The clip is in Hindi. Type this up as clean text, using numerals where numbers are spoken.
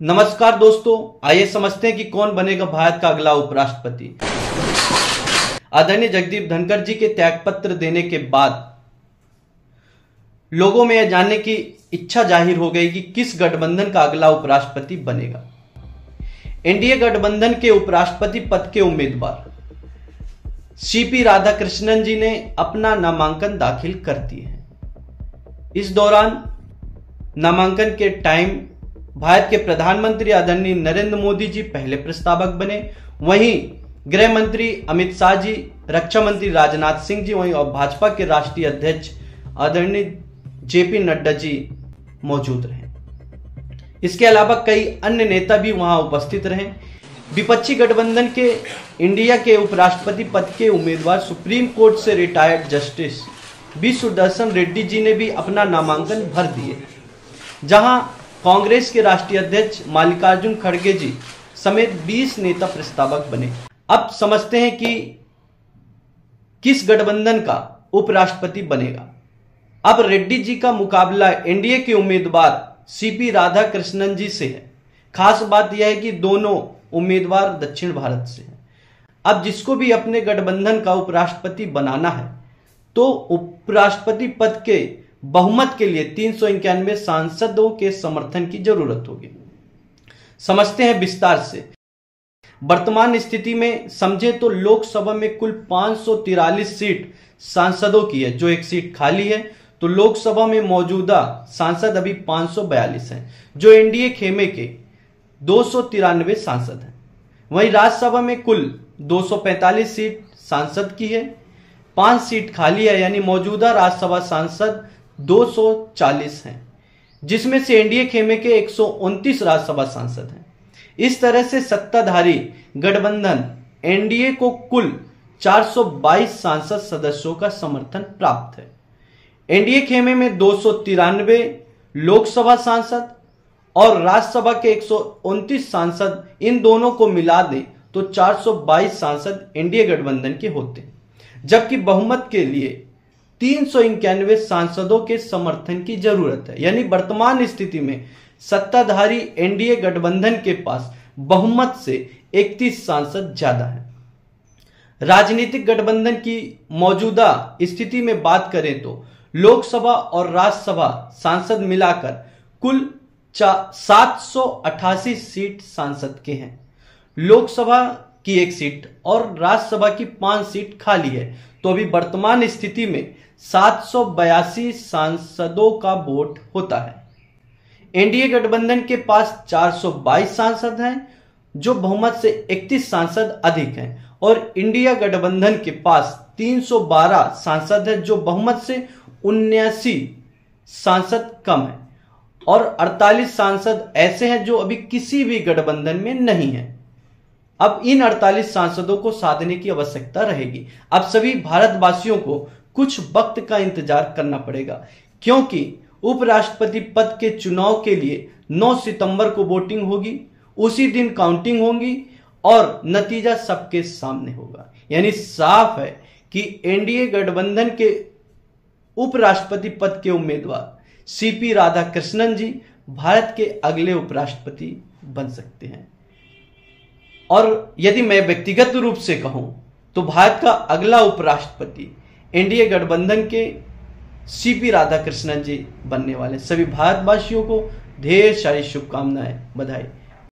नमस्कार दोस्तों, आइए समझते हैं कि कौन बनेगा भारत का अगला उपराष्ट्रपति। आदरणीय जगदीप धनखड़ जी के त्यागपत्र देने के बाद लोगों में यह जानने की इच्छा जाहिर हो गई कि किस गठबंधन का अगला उपराष्ट्रपति बनेगा। एनडीए गठबंधन के उपराष्ट्रपति पद के उम्मीदवार सीपी राधाकृष्णन जी ने अपना नामांकन दाखिल कर दिए हैं। इस दौरान नामांकन के टाइम भारत के प्रधानमंत्री आदरणीय नरेंद्र मोदी जी पहले प्रस्तावक बने, वहीं गृह मंत्री अमित शाह जी, रक्षा मंत्री राजनाथ सिंह जी, वहीं और भाजपा के राष्ट्रीय अध्यक्ष आदरणीय जेपी नड्डा जी मौजूद रहे। इसके अलावा कई अन्य नेता भी वहां उपस्थित रहे। विपक्षी गठबंधन के इंडिया के उपराष्ट्रपति पद के उम्मीदवार सुप्रीम कोर्ट से retired justice B Sudershan Reddy ji ने भी अपना नामांकन भर दिए, जहां कांग्रेस के राष्ट्रीय अध्यक्ष मल्लिकार्जुन खड़गे जी समेत 20 नेता प्रस्तावक बने। अब समझते हैं कि किस गठबंधन का उपराष्ट्रपति बनेगा। अब रेड्डी जी का मुकाबला एनडीए के उम्मीदवार सीपी राधाकृष्णन जी से है। खास बात यह है कि दोनों उम्मीदवार दक्षिण भारत से हैं। अब जिसको भी अपने गठबंधन का उपराष्ट्रपति बनाना है तो उपराष्ट्रपति पद के बहुमत के लिए 391 सांसदों के समर्थन की जरूरत होगी। समझते हैं विस्तार से। वर्तमान स्थिति में समझे तो लोकसभा में कुल 543 सीट सांसदों की है, जो एक सीट खाली है। तो लोकसभा में मौजूदा सांसद अभी 542 हैं, जो एनडीए खेमे के 293 सांसद हैं। वहीं राज्यसभा में कुल 245 सीट सांसद की है, 5 सीट खाली है, यानी मौजूदा राज्यसभा सांसद 240 हैं, जिसमें से एनडीए खेमे के 129 राज्यसभा सांसद हैं। इस तरह से सत्ताधारी गठबंधन एनडीए को कुल 422 सांसद सदस्यों का समर्थन प्राप्त है। एनडीए खेमे में 293 लोकसभा सांसद और राज्यसभा के 129 सांसद, इन दोनों को मिला दें तो 422 सांसद एनडीए गठबंधन के होते हैं, जबकि बहुमत के लिए 391 सांसदों के समर्थन की जरूरत है। यानी वर्तमान स्थिति में सत्ताधारी एनडीए गठबंधन के पास बहुमत से 31 सांसद ज्यादा है। राजनीतिक गठबंधन की मौजूदा स्थिति में बात करें तो लोकसभा और राज्यसभा सांसद मिलाकर कुल 788 सीट सांसद के हैं। लोकसभा की 1 सीट और राज्यसभा की 5 सीट खाली है। तो अभी वर्तमान स्थिति में 782 सांसदों का वोट होता है। एनडीए गठबंधन के पास 422 सांसद हैं, जो बहुमत से 31 सांसद अधिक हैं, और इंडिया गठबंधन के पास 312 सांसद हैं, जो बहुमत से 79 सांसद कम है, और 48 सांसद ऐसे हैं जो अभी किसी भी गठबंधन में नहीं है। अब इन 48 सांसदों को साधने की आवश्यकता रहेगी। अब सभी भारतवासियों को कुछ वक्त का इंतजार करना पड़ेगा, क्योंकि उपराष्ट्रपति पद के चुनाव के लिए 9 सितंबर को वोटिंग होगी, उसी दिन काउंटिंग होगी और नतीजा सबके सामने होगा। यानी साफ है कि एनडीए गठबंधन के उपराष्ट्रपति पद के उम्मीदवार सीपी राधाकृष्णन जी भारत के अगले उपराष्ट्रपति बन सकते हैं। और यदि मैं व्यक्तिगत रूप से कहूं तो भारत का अगला उपराष्ट्रपति एनडीए गठबंधन के सीपी राधाकृष्णन जी बनने वाले। सभी भारतवासियों को ढेर सारी शुभकामनाएं, बधाई।